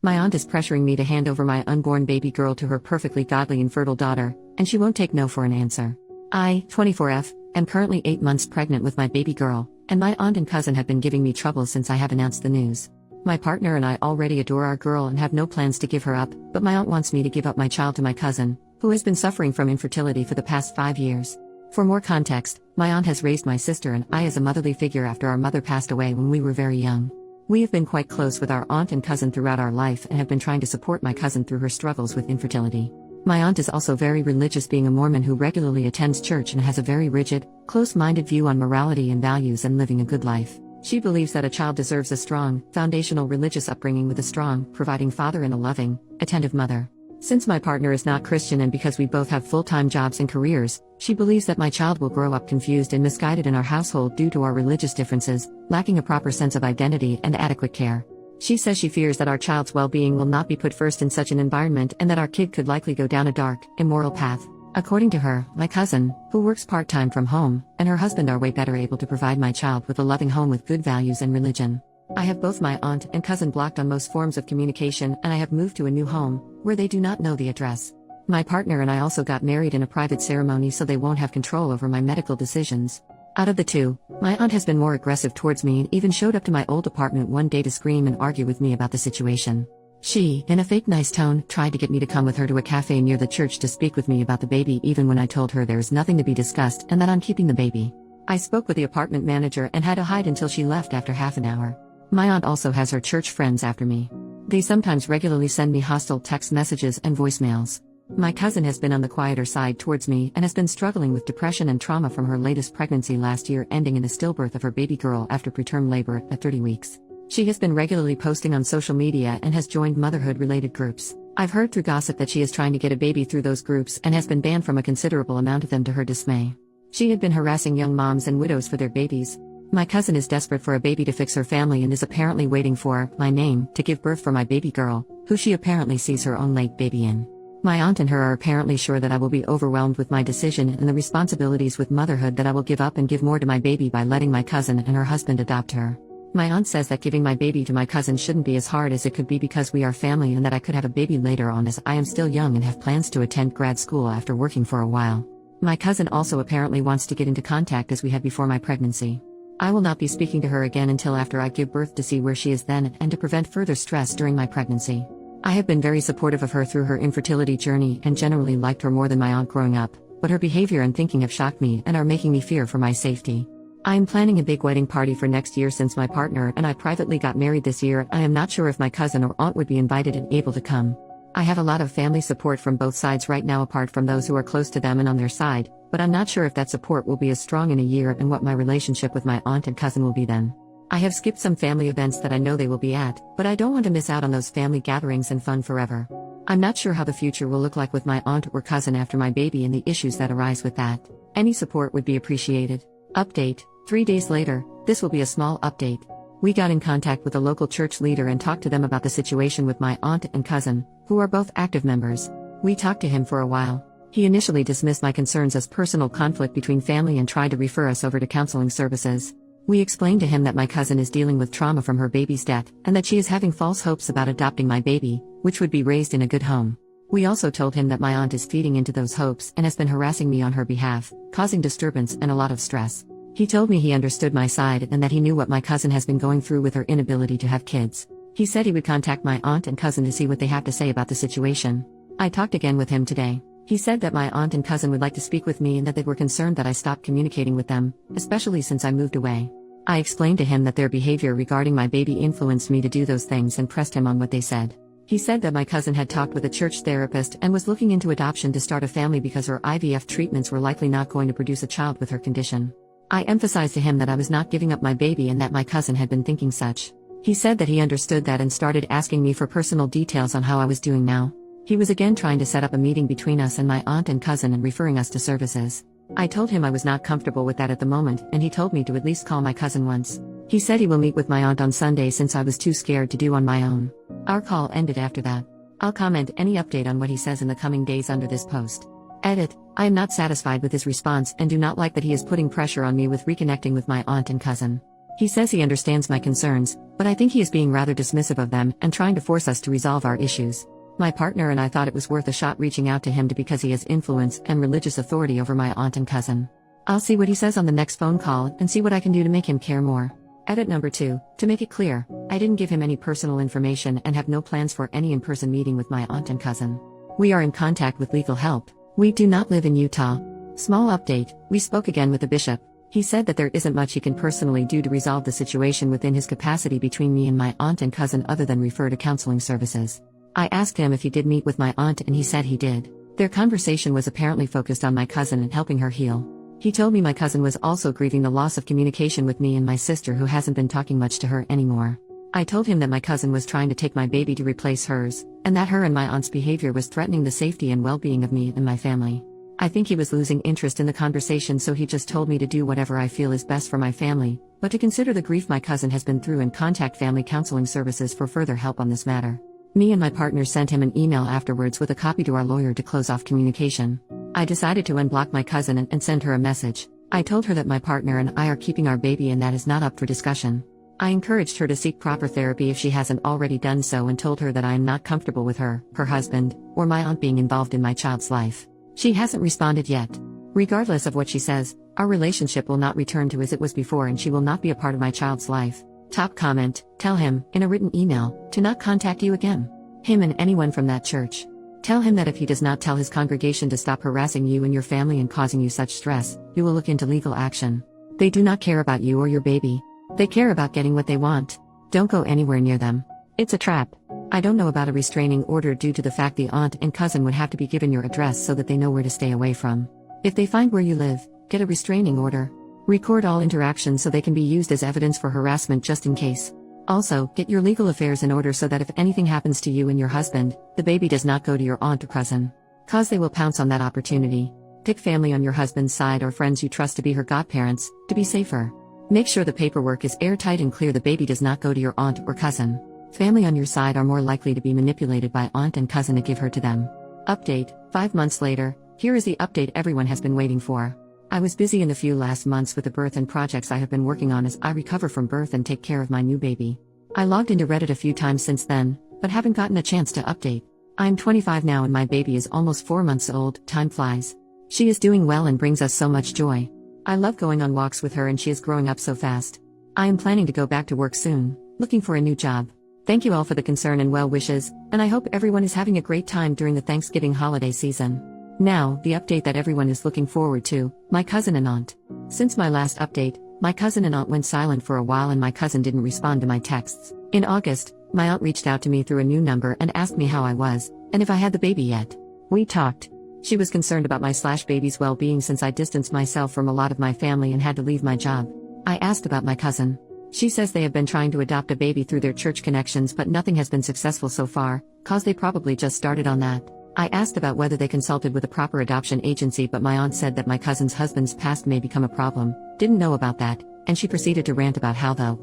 My aunt is pressuring me to hand over my unborn baby girl to her perfectly godly and fertile daughter, and she won't take no for an answer. I, 24F, am currently 8 months pregnant with my baby girl, and my aunt and cousin have been giving me trouble since I have announced the news. My partner and I already adore our girl and have no plans to give her up, but my aunt wants me to give up my child to my cousin, who has been suffering from infertility for the past 5 years. For more context, my aunt has raised my sister and I as a motherly figure after our mother passed away when we were very young. We have been quite close with our aunt and cousin throughout our life and have been trying to support my cousin through her struggles with infertility. My aunt is also very religious, being a Mormon who regularly attends church and has a very rigid, close-minded view on morality and values and living a good life. She believes that a child deserves a strong, foundational religious upbringing with a strong, providing father and a loving, attentive mother. Since my partner is not Christian and because we both have full-time jobs and careers, she believes that my child will grow up confused and misguided in our household due to our religious differences, lacking a proper sense of identity and adequate care. She says she fears that our child's well-being will not be put first in such an environment and that our kid could likely go down a dark, immoral path. According to her, my cousin, who works part-time from home, and her husband are way better able to provide my child with a loving home with good values and religion. I have both my aunt and cousin blocked on most forms of communication, and I have moved to a new home, where they do not know the address. My partner and I also got married in a private ceremony, so they won't have control over my medical decisions. Out of the two, my aunt has been more aggressive towards me and even showed up to my old apartment one day to scream and argue with me about the situation. She, in a fake nice tone, tried to get me to come with her to a cafe near the church to speak with me about the baby, even when I told her there is nothing to be discussed and that I'm keeping the baby. I spoke with the apartment manager and had to hide until she left after half an hour. My aunt also has her church friends after me. They sometimes regularly send me hostile text messages and voicemails. My cousin has been on the quieter side towards me and has been struggling with depression and trauma from her latest pregnancy last year, ending in a stillbirth of her baby girl after preterm labor at 30 weeks. She has been regularly posting on social media and has joined motherhood-related groups. I've heard through gossip that she is trying to get a baby through those groups and has been banned from a considerable amount of them to her dismay. She had been harassing young moms and widows for their babies. My cousin is desperate for a baby to fix her family and is apparently waiting for my name to give birth for my baby girl, who she apparently sees her own late baby in. My aunt and her are apparently sure that I will be overwhelmed with my decision and the responsibilities with motherhood, that I will give up and give more to my baby by letting my cousin and her husband adopt her. My aunt says that giving my baby to my cousin shouldn't be as hard as it could be because we are family, and that I could have a baby later on as I am still young and have plans to attend grad school after working for a while. My cousin also apparently wants to get into contact as we had before my pregnancy. I will not be speaking to her again until after I give birth to see where she is then and to prevent further stress during my pregnancy. I have been very supportive of her through her infertility journey and generally liked her more than my aunt growing up, but her behavior and thinking have shocked me and are making me fear for my safety. I am planning a big wedding party for next year since my partner and I privately got married this year. I am not sure if my cousin or aunt would be invited and able to come. I have a lot of family support from both sides right now apart from those who are close to them and on their side, but I'm not sure if that support will be as strong in a year and what my relationship with my aunt and cousin will be then. I have skipped some family events that I know they will be at, but I don't want to miss out on those family gatherings and fun forever. I'm not sure how the future will look like with my aunt or cousin after my baby and the issues that arise with that. Any support would be appreciated. Update: 3 days later, this will be a small update. We got in contact with a local church leader and talked to them about the situation with my aunt and cousin, who are both active members. We talked to him for a while. He initially dismissed my concerns as personal conflict between family and tried to refer us over to counseling services. We explained to him that my cousin is dealing with trauma from her baby's death and that she is having false hopes about adopting my baby, which would be raised in a good home. We also told him that my aunt is feeding into those hopes and has been harassing me on her behalf, causing disturbance and a lot of stress. He told me he understood my side and that he knew what my cousin has been going through with her inability to have kids. He said he would contact my aunt and cousin to see what they have to say about the situation. I talked again with him today. He said that my aunt and cousin would like to speak with me and that they were concerned that I stopped communicating with them, especially since I moved away. I explained to him that their behavior regarding my baby influenced me to do those things and pressed him on what they said. He said that my cousin had talked with a church therapist and was looking into adoption to start a family because her IVF treatments were likely not going to produce a child with her condition. I emphasized to him that I was not giving up my baby and that my cousin had been thinking such. He said that he understood that and started asking me for personal details on how I was doing now. He was again trying to set up a meeting between us and my aunt and cousin and referring us to services. I told him I was not comfortable with that at the moment, and he told me to at least call my cousin once. He said he will meet with my aunt on Sunday since I was too scared to do on my own. Our call ended after that. I'll comment any update on what he says in the coming days under this post. Edit: I am not satisfied with his response and do not like that he is putting pressure on me with reconnecting with my aunt and cousin. He says he understands my concerns, but I think he is being rather dismissive of them and trying to force us to resolve our issues. My partner and I thought it was worth a shot reaching out to him because he has influence and religious authority over my aunt and cousin. I'll see what he says on the next phone call and see what I can do to make him care more. Edit number 2, to make it clear, I didn't give him any personal information and have no plans for any in-person meeting with my aunt and cousin. We are in contact with legal help. We do not live in Utah. Small update, we spoke again with the bishop. He said that there isn't much he can personally do to resolve the situation within his capacity between me and my aunt and cousin other than refer to counseling services. I asked him if he did meet with my aunt and he said he did. Their conversation was apparently focused on my cousin and helping her heal. He told me my cousin was also grieving the loss of communication with me and my sister who hasn't been talking much to her anymore. I told him that my cousin was trying to take my baby to replace hers, and that her and my aunt's behavior was threatening the safety and well-being of me and my family. I think he was losing interest in the conversation, so he just told me to do whatever I feel is best for my family, but to consider the grief my cousin has been through and contact family counseling services for further help on this matter. Me and my partner sent him an email afterwards with a copy to our lawyer to close off communication. I decided to unblock my cousin and send her a message. I told her that my partner and I are keeping our baby and that is not up for discussion. I encouraged her to seek proper therapy if she hasn't already done so and told her that I am not comfortable with her husband, or my aunt being involved in my child's life. She hasn't responded yet. Regardless of what she says, our relationship will not return to as it was before and she will not be a part of my child's life. Top comment, tell him, in a written email, to not contact you again. Him and anyone from that church. Tell him that if he does not tell his congregation to stop harassing you and your family and causing you such stress, you will look into legal action. They do not care about you or your baby. They care about getting what they want. Don't go anywhere near them. It's a trap. I don't know about a restraining order due to the fact the aunt and cousin would have to be given your address so that they know where to stay away from. If they find where you live, get a restraining order. Record all interactions so they can be used as evidence for harassment just in case. Also, get your legal affairs in order so that if anything happens to you and your husband, the baby does not go to your aunt or cousin. Cause they will pounce on that opportunity. Pick family on your husband's side or friends you trust to be her godparents, to be safer. Make sure the paperwork is airtight and clear. The baby does not go to your aunt or cousin. Family on your side are more likely to be manipulated by aunt and cousin to give her to them. Update, 5 months later, here is the update everyone has been waiting for. I was busy in the few last months with the birth and projects I have been working on as I recover from birth and take care of my new baby. I logged into Reddit a few times since then, but haven't gotten a chance to update. I'm 25 now and my baby is almost 4 months old. Time flies. She is doing well and brings us so much joy. I love going on walks with her and she is growing up so fast. I am planning to go back to work soon, looking for a new job. Thank you all for the concern and well wishes, and I hope everyone is having a great time during the Thanksgiving holiday season. Now, the update that everyone is looking forward to, my cousin and aunt. Since my last update, my cousin and aunt went silent for a while and my cousin didn't respond to my texts. In August, my aunt reached out to me through a new number and asked me how I was, and if I had the baby yet. We talked. She was concerned about my/baby's well-being since I distanced myself from a lot of my family and had to leave my job. I asked about my cousin. She says they have been trying to adopt a baby through their church connections but nothing has been successful so far, cause they probably just started on that. I asked about whether they consulted with a proper adoption agency but my aunt said that my cousin's husband's past may become a problem, didn't know about that, and she proceeded to rant about how the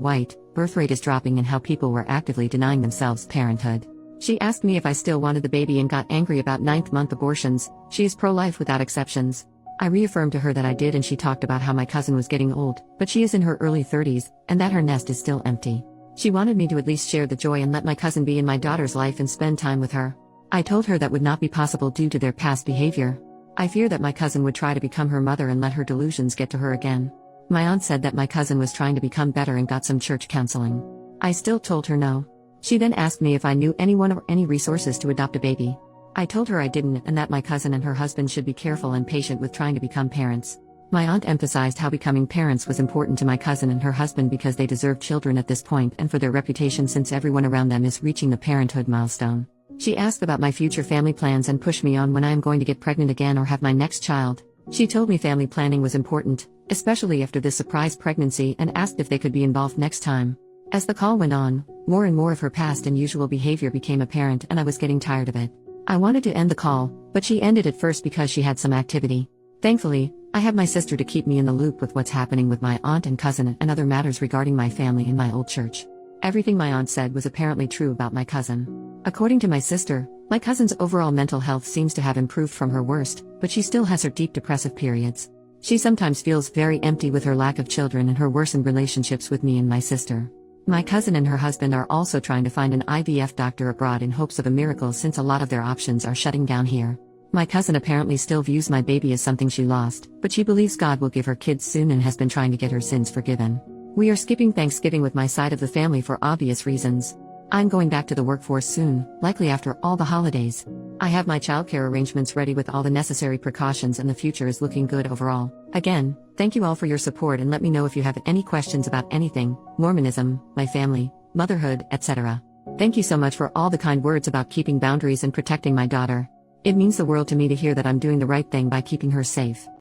birth rate is dropping and how people were actively denying themselves parenthood. She asked me if I still wanted the baby and got angry about 9th-month abortions. She is pro-life without exceptions. I reaffirmed to her that I did and she talked about how my cousin was getting old, but she is in her early 30s, and that her nest is still empty. She wanted me to at least share the joy and let my cousin be in my daughter's life and spend time with her. I told her that would not be possible due to their past behavior. I fear that my cousin would try to become her mother and let her delusions get to her again. My aunt said that my cousin was trying to become better and got some church counseling. I still told her no. She then asked me if I knew anyone or any resources to adopt a baby. I told her I didn't and that my cousin and her husband should be careful and patient with trying to become parents. My aunt emphasized how becoming parents was important to my cousin and her husband because they deserve children at this point and for their reputation since everyone around them is reaching the parenthood milestone. She asked about my future family plans and pushed me on when I am going to get pregnant again or have my next child. She told me family planning was important, especially after this surprise pregnancy, and asked if they could be involved next time. As the call went on, more and more of her past and usual behavior became apparent and I was getting tired of it. I wanted to end the call, but she ended it first because she had some activity. Thankfully, I have my sister to keep me in the loop with what's happening with my aunt and cousin and other matters regarding my family and my old church. Everything my aunt said was apparently true about my cousin. According to my sister, my cousin's overall mental health seems to have improved from her worst, but she still has her deep depressive periods. She sometimes feels very empty with her lack of children and her worsened relationships with me and my sister. My cousin and her husband are also trying to find an IVF doctor abroad in hopes of a miracle since a lot of their options are shutting down here. My cousin apparently still views my baby as something she lost, but she believes God will give her kids soon and has been trying to get her sins forgiven. We are skipping Thanksgiving with my side of the family for obvious reasons. I'm going back to the workforce soon, likely after all the holidays. I have my childcare arrangements ready with all the necessary precautions and the future is looking good overall. Again, thank you all for your support and let me know if you have any questions about anything, Mormonism, my family, motherhood, etc. Thank you so much for all the kind words about keeping boundaries and protecting my daughter. It means the world to me to hear that I'm doing the right thing by keeping her safe.